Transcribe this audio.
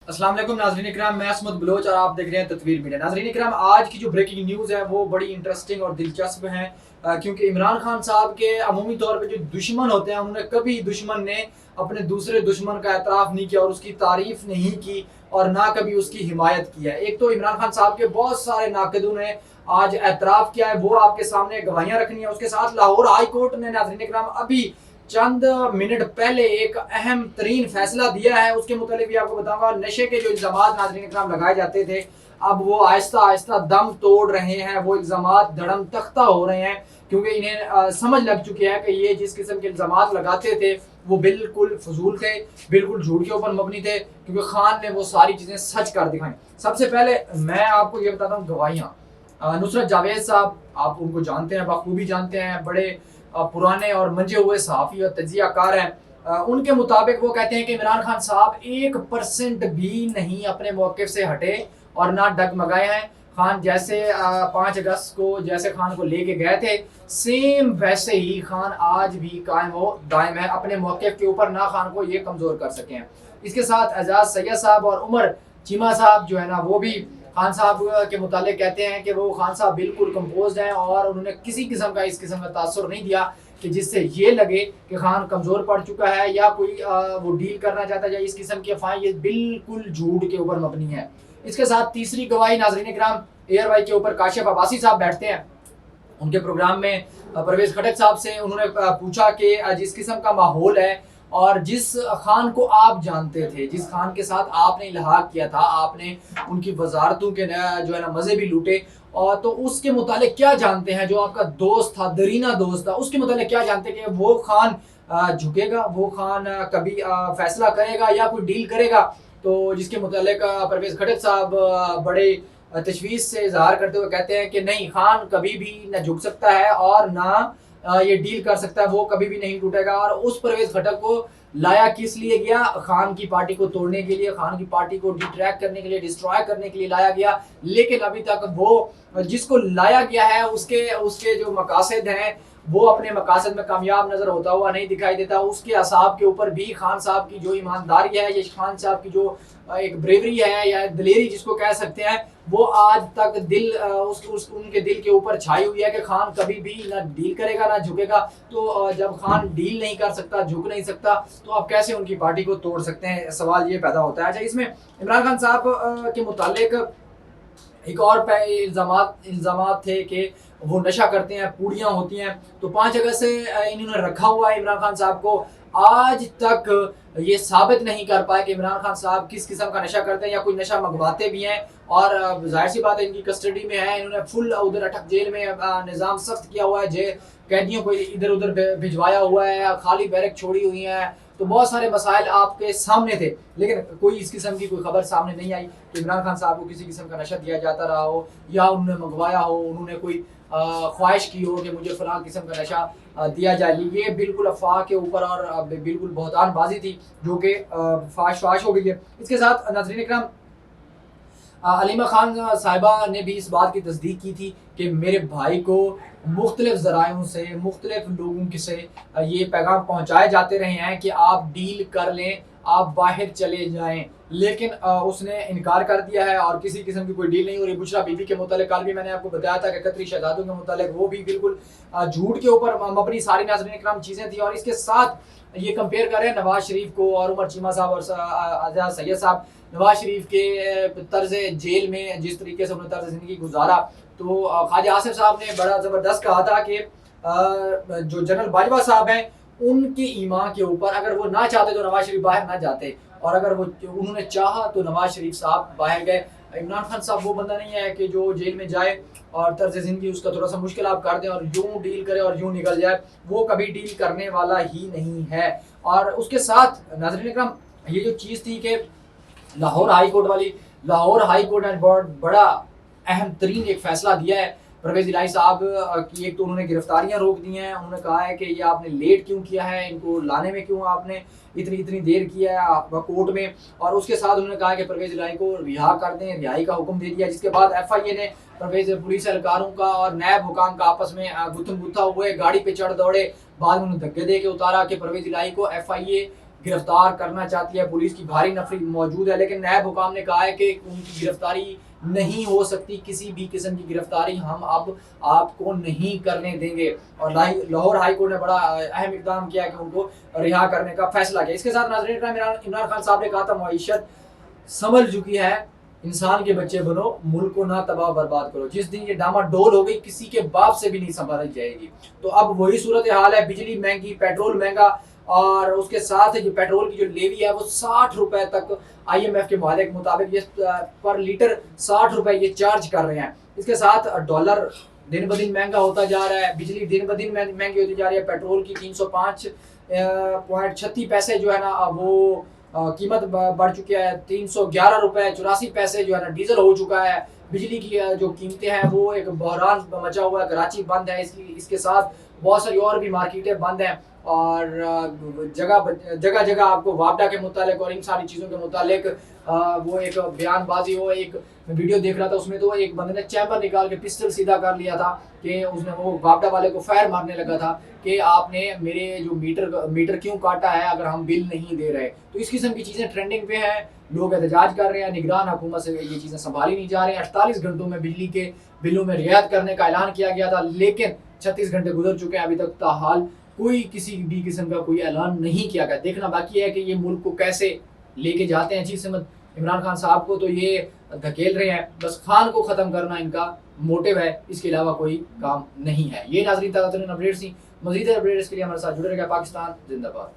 अस्सलाम वालेकुम नाज़रीन इकराम, मैं असमत बलोच और आप देख रहे हैं तत्वीर मीडिया। नाज़रीन इकराम, आज की जो ब्रेकिंग न्यूज़ है वो बड़ी इंटरेस्टिंग और दिलचस्प है, क्योंकि इमरान खान साहब के अमूमी तौर पे जो दुश्मन होते हैं उन्होंने कभी दुश्मन ने अपने दूसरे दुश्मन का एतराफ़ नहीं किया और उसकी तारीफ़ नहीं की और ना कभी उसकी हिमायत की है। एक तो इमरान खान साहब के बहुत सारे नाक़िदों ने आज एतराफ़ किया है, वो आपके सामने गवाहियाँ रखनी है। उसके साथ लाहौर हाई कोर्ट ने नाज़रीन इकराम अभी चंद मिनट पहले एक अहम तरीन फैसला दिया है। उसके मुतालिक भी आपको बताऊंगा, नशे के जो इल्ज़ामात नाज़रीन इकराम लगाए जाते थे अब वो आहिस्ता आहिस्ता दम तोड़ रहे हैं। वो इल्ज़ामात धड़म तख्ता हो रहे हैं, क्योंकि इन्हें समझ लग चुकी है कि ये जिस किस्म के इल्ज़ामात लगाते थे वो बिल्कुल फजूल थे, बिल्कुल झूठ के ऊपर मबनी थे, क्योंकि खान ने वो सारी चीज़ें सच कर दिखाई। सबसे पहले मैं आपको ये बताता हूँ गवाहियाँ। नुसरत जावेद साहब, आप उनको जानते हैं, बखूबी जानते हैं, बड़े पुराने और मंजे हुए सहाफ़ी और तजियाकार हैं। उनके मुताबिक वो कहते हैं कि इमरान खान साहब 1% भी नहीं अपने मौक़िफ़ से हटे और ना डगमगाए हैं। खान जैसे 5 अगस्त को जैसे खान को लेके गए थे, सेम वैसे ही खान आज भी कायम व दायम है अपने मौक़िफ़ के ऊपर, ना खान को ये कमज़ोर कर सके हैं। इसके साथ एजाज सैयद साहब और उमर चीमा साहब जो है ना, वो भी खान साहब के मुतालिक कहते हैं कि वो खान साहब बिल्कुल कंपोज्ड हैं और उन्होंने किसी किस्म का इस किस्म का तासुर नहीं दिया कि जिससे ये लगे कि खान कमज़ोर पड़ चुका है या कोई वो डील करना चाहता है या इस किस्म की अफवाहें, ये बिल्कुल झूठ के ऊपर मबनी है। इसके साथ तीसरी गवाही नाज़रीन इकराम, एयर वाई के ऊपर काशिफ अब्बासी साहब बैठते हैं। उनके प्रोग्राम में परवेज़ खटक साहब से उन्होंने पूछा कि जिस किस्म का माहौल है और जिस खान को आप जानते थे, जिस खान के साथ आपने इल्हाक किया था, आपने उनकी वजारतों के जो है ना मज़े भी लूटे, और तो उसके मुतालिक क्या जानते हैं, जो आपका दोस्त था, दरीना दोस्त था, उसके मुतालिक क्या जानते हैं कि वो खान झुकेगा, वो खान कभी फैसला करेगा या कोई डील करेगा? तो जिसके मुतालिक परवेज़ खटक साहब बड़े तशवीश से इजहार करते हुए कहते हैं कि नहीं, खान कभी भी न झुक सकता है और ना ये डील कर सकता है, वो कभी भी नहीं टूटेगा। और उस परवेज़ खटक को लाया किस लिए गया? खान की पार्टी को तोड़ने के लिए, खान की पार्टी को डिट्रैक करने के लिए, डिस्ट्रॉय करने के लिए लाया गया। लेकिन अभी तक वो जिसको लाया गया है उसके उसके जो मकासद हैं वो अपने मकासद में कामयाब नजर होता हुआ नहीं दिखाई देता। उसके असाब के ऊपर भी खान साहब की जो ईमानदारी है, ये खान साहब की जो एक ब्रेवरी है या दिलेरी जिसको कह सकते हैं, वो आज तक उनके दिल के ऊपर छाई हुई है कि खान कभी भी ना डील करेगा ना झुकेगा। तो जब खान डील नहीं कर सकता, झुक नहीं सकता, तो आप कैसे उनकी पार्टी को तोड़ सकते हैं? सवाल ये पैदा होता है। अच्छा, इसमें इमरान खान साहब के मुतालिक एक और इल्ज़ामात थे कि वो नशा करते हैं, पूड़ियाँ होती हैं। तो 5 अगस्त से इन्होंने रखा हुआ है इमरान खान साहब को। आज तक ये साबित नहीं कर पाए कि इमरान खान साहब किस किस्म का नशा करते हैं या कोई नशा मंगवाते भी हैं। और जाहिर सी बात है, इनकी कस्टडी में है, इन्होंने फुल उधर अटक जेल में निज़ाम सख्त किया हुआ है, कैदियों को इधर उधर भिजवाया हुआ है, खाली बैरक छोड़ी हुई हैं। तो बहुत सारे मसाइल आपके सामने थे, लेकिन कोई इस किस्म की कोई खबर सामने नहीं आई कि इमरान खान साहब को किसी किस्म का नशा दिया जाता रहा हो या उन्होंने मंगवाया हो, उन्होंने कोई ख्वाहिश की हो कि मुझे फ़लाँ किस्म का नशा दिया जाए। ये बिल्कुल अफवाह के ऊपर और बिल्कुल बहतानबाजी थी, जो कि फाश हो गई है। इसके साथ नाज़रीन इकराम, अलीमा खान साहिबा ने भी इस बात की तस्दीक की थी कि मेरे भाई को मुख्तलिफ ज़रायों से, मुख्तलिफ लोगों से ये पैगाम पहुँचाए जाते रहे हैं कि आप डील कर लें, आप बाहर चले जाएं, लेकिन उसने इनकार कर दिया है और किसी किस्म की कोई डील नहीं हो रही। बुशरा बीबी के मुतालिक कल भी मैंने आपको बताया था कि कतरी शहजादों के मुतालिक वो भी बिल्कुल झूठ के ऊपर मबनी सारी नाज़रीन इकराम चीज़ें थी। और इसके साथ ये कंपेयर करें नवाज शरीफ को और उमर चीमा साहब और एजाज सैयद साहब। नवाज शरीफ के तर्ज जेल में जिस तरीके से उन्होंने तर्ज ज़िंदगी गुजारा, तो ख्वाजा आसिफ साहब ने बड़ा ज़बरदस्त कहा था कि जो जनरल बाजवा साहब हैं उनके ईमान के ऊपर अगर वो ना चाहते तो नवाज शरीफ बाहर ना जाते, और अगर वो उन्होंने चाहा तो नवाज शरीफ साहब बाहर गए। इमरान खान साहब वो बंदा नहीं है कि जो जेल में जाए और तर्ज ज़िंदगी उसका थोड़ा सा मुश्किल आप कर दें और यूं डील करे और यूं निकल जाए। वो कभी डील करने वाला ही नहीं है। और उसके साथ नाज़रीन इकराम, ये जो चीज़ थी कि लाहौर हाई कोर्ट वाली, लाहौर हाई कोर्ट ने बहुत बड़ा अहम तरीन एक फ़ैसला दिया है परवेज़ इलाही साहब की। एक तो उन्होंने गिरफ्तारियां रोक दी हैं, उन्होंने कहा है कि ये आपने लेट क्यों किया है, इनको लाने में क्यों आपने इतनी देर किया है कोर्ट में। और उसके साथ उन्होंने कहा कि परवेज़ इलाही को रिहा कर दें, रिहाई का हुक्म दे दिया। जिसके बाद FIA ने परवेज़ पुलिस एहलकारों का और नैब हुकाम का आपस में गुत्थम गुत्था हुए, गाड़ी पे चढ़ दौड़े, बाद में उन्हें धक्के दे के उतारा कि परवेज़ इलाही को FIA گرفتار کرنا چاہتی ہے، پولیس کی بھاری نفری موجود ہے، لیکن نیب حکام نے کہا ہے کہ ان کی گرفتاری نہیں ہو سکتی، کسی بھی قسم کی گرفتاری ہم اب آپ کو نہیں کرنے دیں گے۔ اور لاہور ہائی کورٹ نے بڑا اہم اقدام کیا کہ ان کو رہا کرنے کا فیصلہ کیا۔ اس کے ساتھ ناظرین عمران خان صاحب نے کہا تھا معیشت سنبھل چکی ہے، انسان کے بچے بنو، ملک کو نہ تباہ برباد کرو۔ جس دن یہ ڈاما ڈول ہو گئی کسی کے باپ سے بھی نہیں سنبھالی جائے گی۔ تو اب وہی صورتحال ہے، بجلی مہنگی، پیٹرول مہنگا، اور اس کے ساتھ جو پیٹرول کی جو لیوی ہے وہ 60 روپے تک آئی ایم ایف کے معاہدے کے مطابق یہ پر لیٹر 60 روپے یہ چارج کر رہے ہیں۔ اس کے ساتھ ڈالر دن بدن مہنگا ہوتا جا رہا ہے، بجلی دن بدن مہنگی ہوتی جا رہی ہے، پیٹرول کی 305.36 پیسے جو ہے نا وہ قیمت بڑھ چکی ہے، 311 روپے 84 پیسے جو ہے نا ڈیزل ہو چکا ہے۔ بجلی کی جو قیمتیں ہیں وہ ایک بحران مچا ہوا ہے، کراچی بند ہے، اس کے ساتھ بہت ساری اور بھی مارکیٹیں بند ہیں، اور جگہ جگہ آپ کو واپڈا کے متعلق اور ان ساری چیزوں کے متعلق وہ ایک بیان بازی ہو۔ ایک ویڈیو دیکھ رہا تھا، اس میں تو ایک بندے نے چیمبر نکال کے پسٹل سیدھا کر لیا تھا کہ اس نے وہ واپڈا والے کو فائر مارنے لگا تھا کہ آپ نے میرے جو میٹر کیوں کاٹا ہے اگر ہم بل نہیں دے رہے۔ تو اس قسم کی چیزیں ٹرینڈنگ پہ ہیں، لوگ احتجاج کر رہے ہیں، نگران حکومت سے یہ چیزیں سنبھالی نہیں جا رہی ہیں۔ 48 گھنٹوں میں بجلی کے بلوں میں رعایت کرنے کا اعلان کیا گیا تھا، لیکن 36 گھنٹے گزر چکے ہیں، ابھی تک تاحال کوئی کسی بھی قسم کا کوئی اعلان نہیں کیا گیا۔ دیکھنا باقی ہے کہ یہ ملک کو کیسے لے کے جاتے ہیں۔ چیف سمت عمران خان صاحب کو تو یہ دھکیل رہے ہیں، بس خان کو ختم کرنا ان کا موٹو ہے، اس کے علاوہ کوئی کام نہیں ہے۔ یہ ناظرین اپڈیٹس تھی، مزید اپڈیٹس کے لیے ہمارے ساتھ جڑے رہے گا۔ پاکستان زندہ باد۔